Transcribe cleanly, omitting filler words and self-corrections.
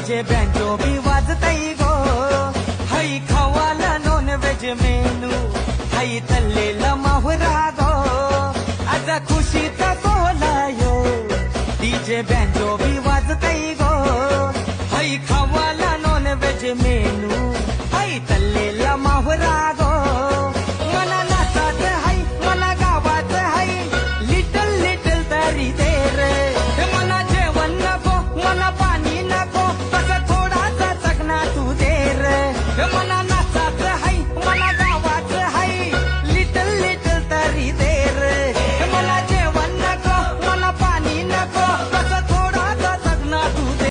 DJ banjo भी वाजतई गो हाई खावाला नॉन वेज मेनू हाई तल्लेला माहुरा गो आज खुशीचा सोहळा यो डीजे बँजो भी वाजतई